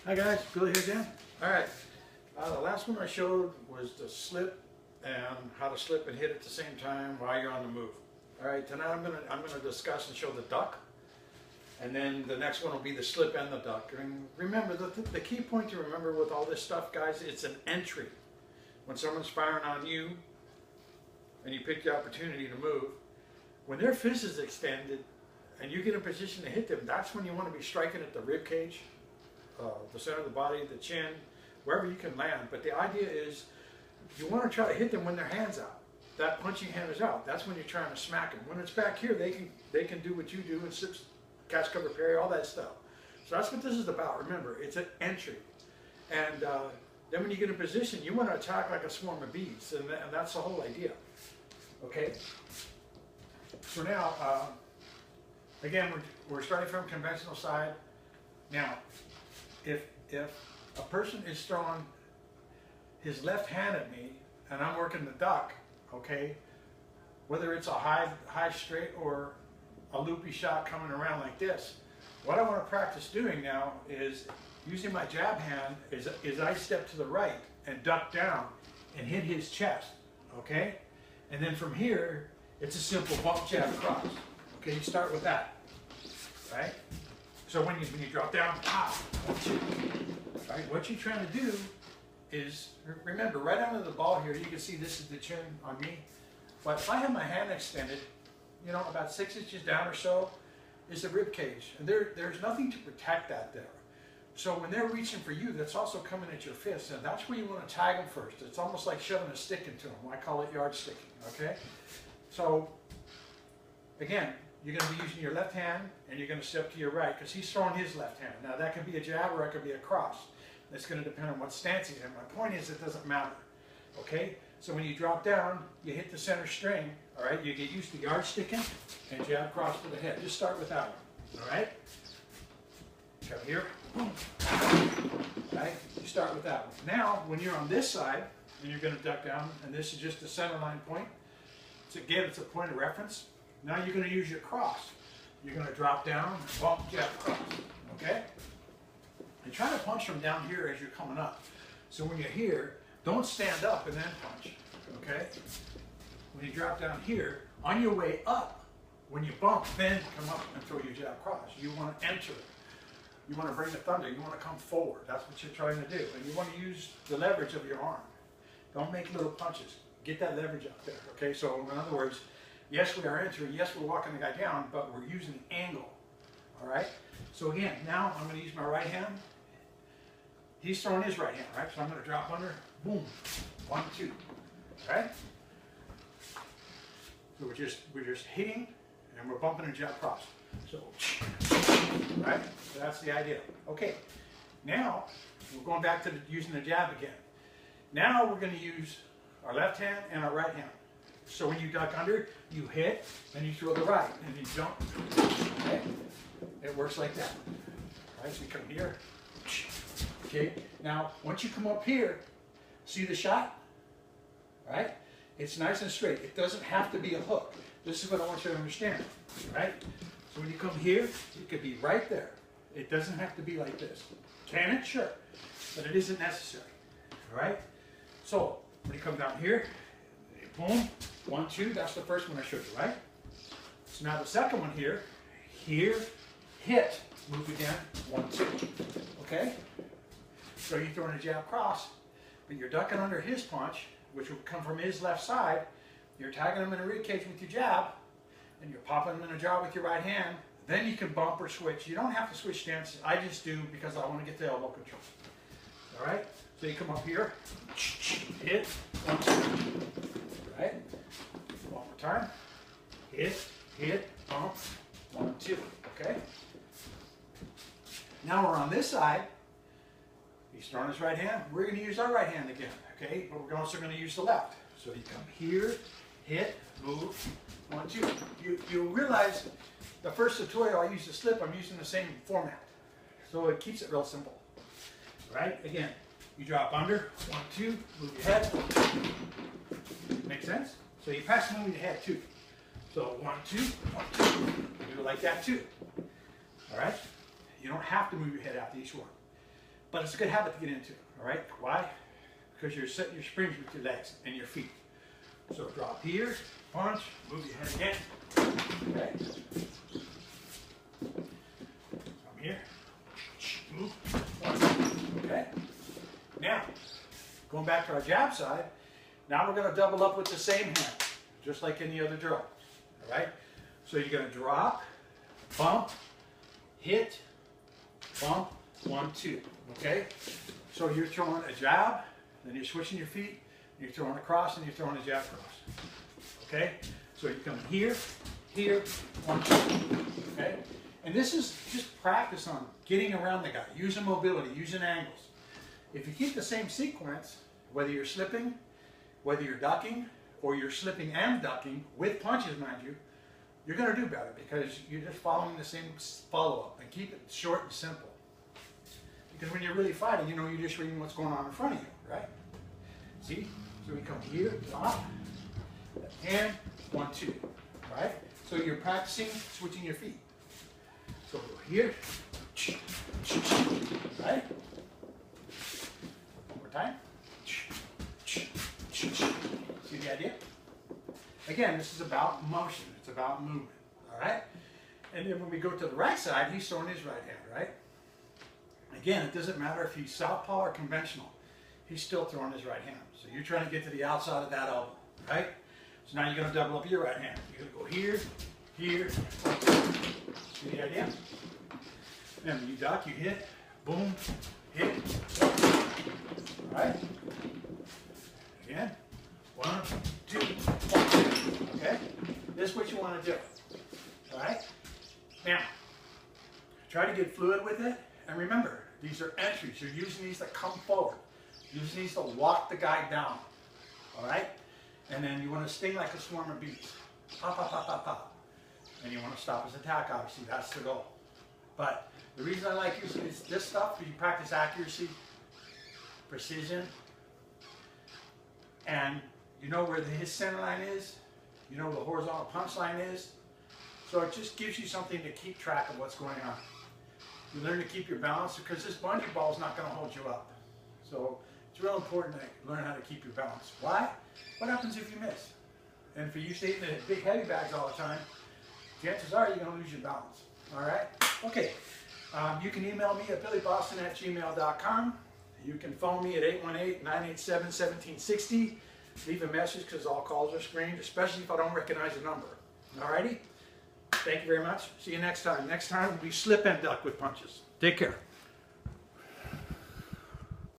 Hi guys, Billy here again. Alright, the last one I showed was the slip and how to slip and hit at the same time while you're on the move. Alright, tonight I'm gonna discuss and show the duck, and then the next one will be the slip and the duck. And remember, the key point to remember with all this stuff, guys, it's an entry. When someone's firing on you and you pick the opportunity to move, when their fist is extended and you get in position to hit them, that's when you want to be striking at the rib cage, the center of the body, the chin, wherever you can land. But the idea is you want to try to hit them when their hand's out. That punching hand is out. That's when you're trying to smack them. When it's back here, they can do what you do and slip, catch, cover, parry, all that stuff. So that's what this is about. Remember, it's an entry. And then when you get in position, you want to attack like a swarm of bees, and that's the whole idea. Okay? So now, again, we're starting from conventional side. Now, if a person is throwing his left hand at me and I'm working the duck, okay, whether it's a high straight or a loopy shot coming around like this, what I want to practice doing now is using my jab hand is I step to the right and duck down and hit his chest, okay? And then from here, it's a simple bump jab cross. Okay, you start with that, right? So when you drop down, right? What you're trying to do is, remember, right under the ball here, you can see this is the chin on me. But if I have my hand extended, you know, about 6 inches down or so, is the rib cage. And there's nothing to protect that there. So when they're reaching for you, that's also coming at your fist, and that's where you want to tag them first. It's almost like shoving a stick into them. I call it yard sticking, okay? So, again, you're going to be using your left hand, and you're going to step to your right, because he's throwing his left hand. Now, that could be a jab, or it could be a cross. It's going to depend on what stance he's in. My point is, it doesn't matter, okay? So when you drop down, you hit the center string, all right? You get used to yard sticking and jab cross to the head. Just start with that one, all right? Come here, boom, right? You start with that one. Now, when you're on this side, and you're going to duck down, and this is just the center line point, so again, it's a point of reference. Now you're going to use your cross. You're going to drop down, bump, jab, cross, okay? And try to punch from down here as you're coming up. So when you're here, don't stand up and then punch, okay? When you drop down here, on your way up, when you bump, then come up and throw your jab cross. You want to enter it. You want to bring the thunder. You want to come forward. That's what you're trying to do. And you want to use the leverage of your arm. Don't make little punches. Get that leverage up there, okay? So in other words, yes, we are entering. Yes, we're walking the guy down, but we're using the angle, all right? So again, now I'm going to use my right hand. He's throwing his right hand, right? So I'm going to drop under, boom, 1, 2, right? So we're just hitting, and we're bumping a jab cross. So, right? So that's the idea. Okay, now we're going back to using the jab again. Now we're going to use our left hand and our right hand. So when you duck under, you hit, and you throw the right, and you jump. Okay? It works like that. Right? So you come here. Okay? Now, once you come up here, see the shot? Right? It's nice and straight. It doesn't have to be a hook. This is what I want you to understand. Right? So when you come here, it could be right there. It doesn't have to be like this. Can it? Sure. But it isn't necessary. All right? So when you come down here, boom, 1, 2, that's the first one I showed you, right? So now the second one here, hit, move again, 1, 2, okay? So you're throwing a jab cross, but you're ducking under his punch, which will come from his left side. You're tagging him in a rib cage with your jab, and you're popping him in a jaw with your right hand. Then you can bump or switch. You don't have to switch stances. I just do because I want to get the elbow control. All right? So you come up here, hit, 1, 2, right? One more time. Hit, bump, 1, 2, okay? Now we're on this side. He's throwing his right hand. We're going to use our right hand again, okay? But we're also going to use the left. So you come here, hit, move, 1, 2. You realize the first tutorial I used to slip, I'm using the same format. So it keeps it real simple, right? Again, you drop under, 1, 2, move your head. Make sense? So you pass move your head too. So 1, 2, 1, 2. Do it like that too. All right? You don't have to move your head after each one. but it's a good habit to get into, all right? Why? Because you're setting your springs with your legs and your feet. So drop here, punch, move your head again, okay? Come here, move, punch, okay? Now, going back to our jab side, now we're going to double up with the same hand, just like any other drill, all right? So you're going to drop, bump, hit, bump, 1, 2, okay? So you're throwing a jab, then you're switching your feet, you're throwing a cross, and you're throwing a jab cross, okay? So you come here, here, 1, 2, okay? And this is just practice on getting around the guy, using mobility, using angles. If you keep the same sequence, whether you're slipping, whether you're ducking, or you're slipping and ducking, with punches, mind you, you're going to do better because you're just following the same follow-up, and keep it short and simple. Because when you're really fighting, you know, you're just reading what's going on in front of you, right? See? So we come here, drop, and 1, 2, right? So you're practicing switching your feet. So go here, right? One more time. See the idea? Again, this is about motion. It's about movement, all right? And then when we go to the right side, he's throwing his right hand, right? Again, it doesn't matter if he's southpaw or conventional. He's still throwing his right hand. So you're trying to get to the outside of that elbow, right? So now you're going to double up your right hand. You're going to go here, here. See the idea? And when you duck, you hit, boom, hit, all right? Again, 1, 2, 1, 2, okay? This is what you want to do, all right? Now, try to get fluid with it, and remember, these are entries. You're using these to come forward. Using these to walk the guy down, all right? And then you want to sting like a swarm of bees. Pop, pop, pop, pop, pop. And you want to stop his attack, obviously. That's the goal. But the reason I like using this stuff is you practice accuracy, precision, and you know where his center line is. You know where the horizontal punch line is. So it just gives you something to keep track of what's going on. You learn to keep your balance because this bungee ball is not going to hold you up. So it's real important to learn how to keep your balance. Why? What happens if you miss? And for you staying in the big heavy bags all the time, chances are you're going to lose your balance. All right? Okay. You can email me at billyboston@gmail.com. You can phone me at 818-987-1760. Leave a message because all calls are screened, especially if I don't recognize the number. All righty? Thank you very much. See you next time. Next time we slip and duck with punches. Take care.